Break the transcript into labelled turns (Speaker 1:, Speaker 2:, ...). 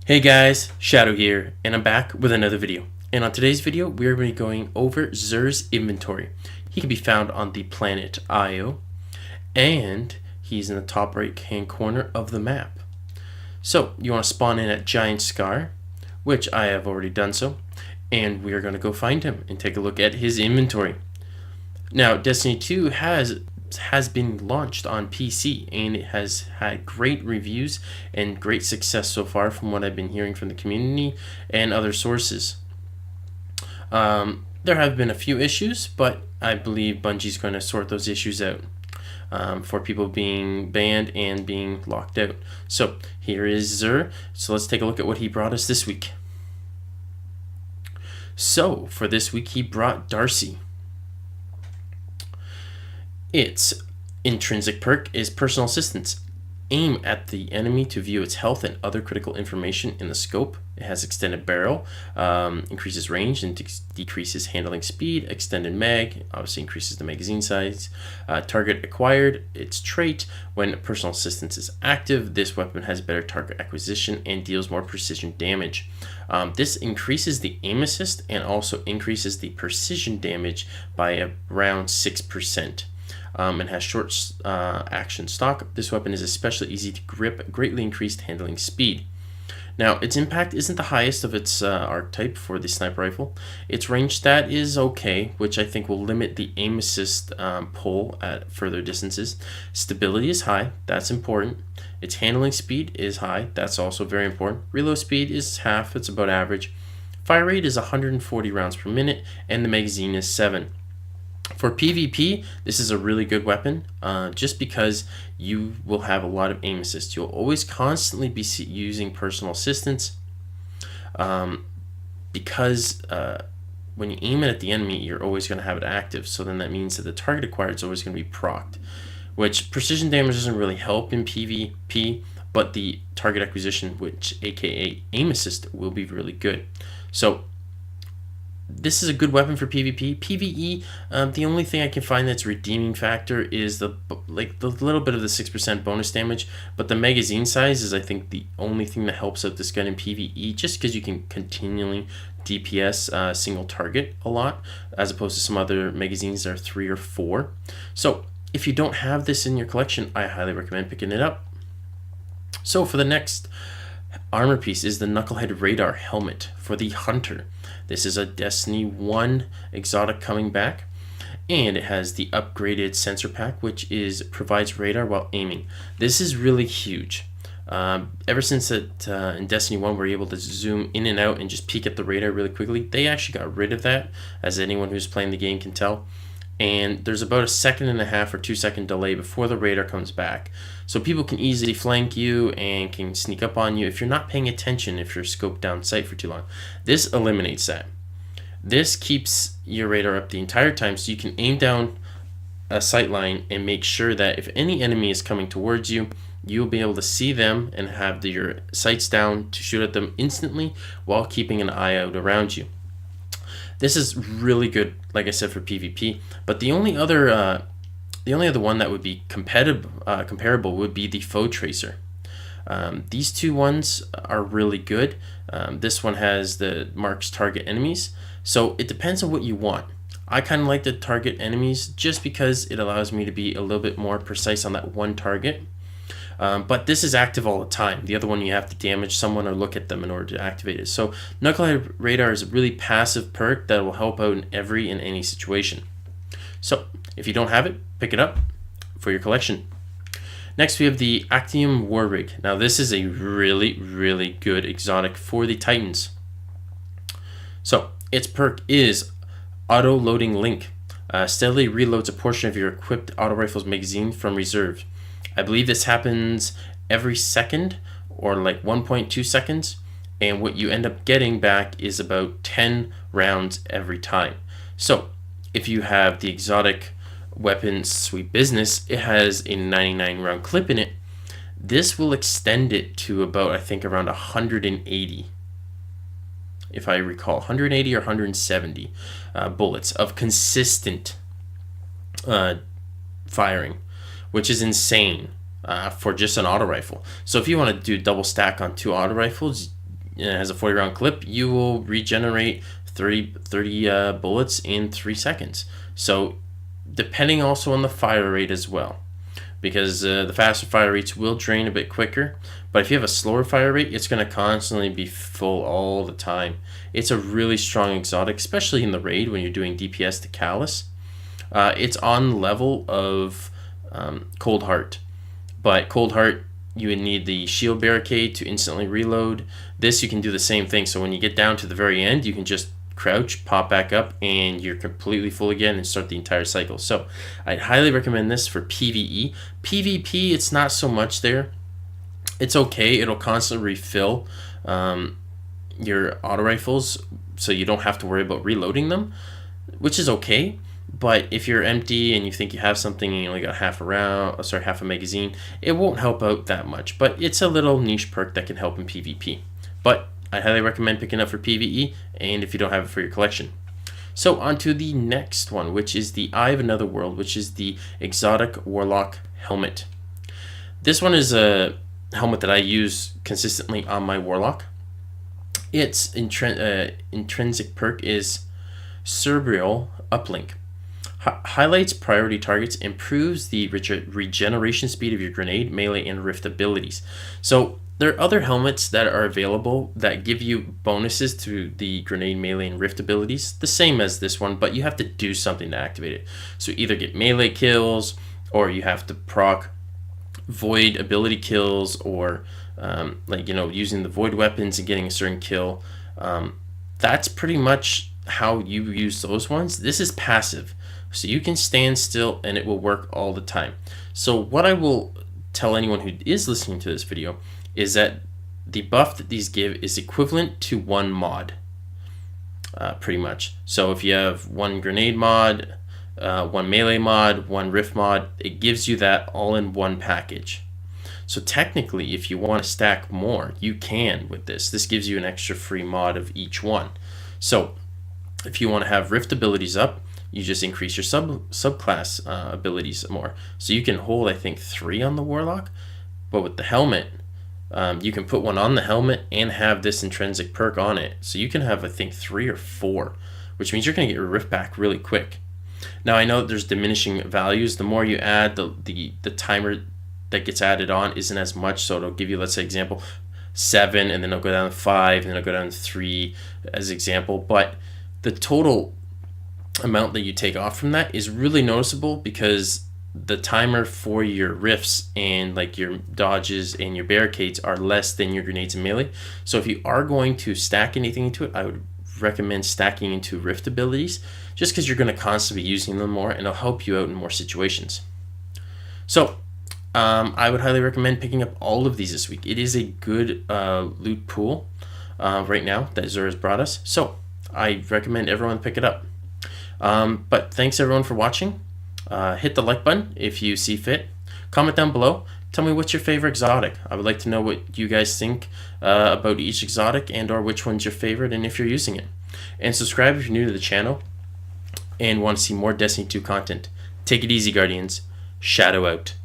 Speaker 1: Hey guys, Shadow here, and I'm back with another video. And on today's video, we are going to be going over Xur'S inventory. He can be found on the planet Io, and he's in the top right hand corner of the map. So, you want to spawn in at Giant Scar, which I have already done so, and we are going to go find him and take a look at his inventory. Now, Destiny 2 has been launched on PC, and it has had great reviews and great success so far from what I've been hearing from the community and other sources. There have been a few issues, but I believe Bungie's going to sort those issues out for people being banned and being locked out. So here is Xur. So let's take a look at what he brought us this week. So for this week, he brought Darcy. Its intrinsic perk is Personal Assistance. Aim at the enemy to view its health and other critical information in the scope. It has Extended Barrel, increases range and decreases handling speed. Extended Mag, obviously increases the magazine size. Target Acquired, its trait. When Personal Assistance is active, this weapon has better target acquisition and deals more precision damage. This increases the aim assist and also increases the precision damage by around 6%. And has short action stock. This weapon is especially easy to grip, greatly increased handling speed. Now, its impact isn't the highest of its archetype for the sniper rifle. Its range stat is okay, which I think will limit the aim assist pull at further distances. Stability is high, that's important. Its handling speed is high, that's also very important. Reload speed is half, it's about average. Fire rate is 140 rounds per minute, and the magazine is 7. For PvP, this is a really good weapon just because you will have a lot of aim assist. You'll always constantly be using personal assistance because when you aim it at the enemy, you're always going to have it active. So then that means that the target acquired is always going to be procced, which precision damage doesn't really help in PvP, but the target acquisition, which aka aim assist, will be really good. So this is a good weapon for PvP. PvE, the only thing I can find that's redeeming factor is the little bit of the 6% bonus damage, but the magazine size is, I think, the only thing that helps out this gun in PvE, just because you can continually DPS single target a lot, as opposed to some other magazines that are 3 or 4. So if you don't have this in your collection, I highly recommend picking it up. So for the next armor piece is the Knucklehead Radar Helmet for the Hunter. This is a Destiny 1 exotic coming back, and it has the upgraded sensor pack, which provides radar while aiming. This is really huge. Ever since in Destiny 1 we're able to zoom in and out and just peek at the radar really quickly, they actually got rid of that, as anyone who's playing the game can tell. And there's about a 1.5 or 2 second delay before the radar comes back. So people can easily flank you and can sneak up on you if you're not paying attention, if you're scoped down sight for too long. This eliminates that. This keeps your radar up the entire time, so you can aim down a sight line and make sure that if any enemy is coming towards you, you'll be able to see them and have your sights down to shoot at them instantly while keeping an eye out around you. This is really good, like I said, for PvP. But the only other one that would be comparable would be the Foe Tracer. These two ones are really good. This one has the marks target enemies, so it depends on what you want. I kind of like the target enemies just because it allows me to be a little bit more precise on that one target. But this is active all the time. The other one, you have to damage someone or look at them in order to activate it. So Knucklehead Radar is a really passive perk that will help out in every and any situation. So if you don't have it, pick it up for your collection. Next, we have the Actium War Rig. Now this is a really, really good exotic for the Titans. So its perk is Auto Loading Link. Steadily reloads a portion of your equipped auto rifle's magazine from reserve. I believe this happens every second or like 1.2 seconds, and what you end up getting back is about 10 rounds every time. So if you have the exotic weapon Sweet Business, it has a 99 round clip in it. This will extend it to about, I think, around 180, if I recall, 180 or 170 bullets of consistent firing, which is insane for just an auto rifle. So if you want to do double stack on 2 auto rifles, it has a 40 round clip, you will regenerate 30 bullets in 3 seconds. So depending also on the fire rate as well, because the faster fire rates will drain a bit quicker, but if you have a slower fire rate, it's going to constantly be full all the time. It's a really strong exotic, especially in the raid when you're doing DPS to Callus. It's on level of Cold Heart, but Cold Heart, you would need the shield barricade to instantly reload. This, you can do the same thing, so when you get down to the very end, you can just crouch, pop back up, and you're completely full again and start the entire cycle. So I'd highly recommend this for PvE. PvP, it's not so much there. It's okay, it'll constantly refill your auto rifles, so you don't have to worry about reloading them, which is okay. But if you're empty and you think you have something and you only got half a magazine, it won't help out that much. But it's a little niche perk that can help in PvP. But I highly recommend picking up for PvE, and if you don't have it for your collection. So on to the next one, which is the Eye of Another World, which is the Exotic Warlock Helmet. This one is a helmet that I use consistently on my Warlock. Its intrinsic perk is Cerebral Uplink. Highlights priority targets, improves the regeneration speed of your grenade, melee, and rift abilities. So there are other helmets that are available that give you bonuses to the grenade, melee, and rift abilities, the same as this one, but you have to do something to activate it. So either get melee kills, or you have to proc void ability kills, or using the void weapons and getting a certain kill. That's pretty much how you use those ones. This is passive, so you can stand still and it will work all the time. So what I will tell anyone who is listening to this video is that the buff that these give is equivalent to one mod, pretty much. So if you have one grenade mod, one melee mod, one rift mod, it gives you that all in one package. So technically, if you want to stack more, you can with this. This gives you an extra free mod of each one. So if you want to have rift abilities up, you just increase your subclass abilities more. So you can hold, I think, 3 on the Warlock, but with the helmet, you can put one on the helmet and have this intrinsic perk on it. So you can have, I think, 3 or 4, which means you're going to get your rift back really quick. Now I know that there's diminishing values. The more you add, the timer that gets added on isn't as much. So it'll give you, let's say, example, 7, and then it'll go down to 5, and then it'll go down to 3 as example. But the total amount that you take off from that is really noticeable, because the timer for your rifts and like your dodges and your barricades are less than your grenades and melee. So if you are going to stack anything into it, I would recommend stacking into rift abilities, just because you're going to constantly be using them more and it'll help you out in more situations. So I would highly recommend picking up all of these this week. It is a good loot pool right now that Xur'S brought us, so I recommend everyone pick it up. But thanks everyone for watching. Hit the like button if you see fit. Comment down below. Tell me what's your favorite exotic. I would like to know what you guys think about each exotic, and or which one's your favorite and if you're using it. And subscribe if you're new to the channel and want to see more Destiny 2 content. Take it easy, Guardians. Shadow out.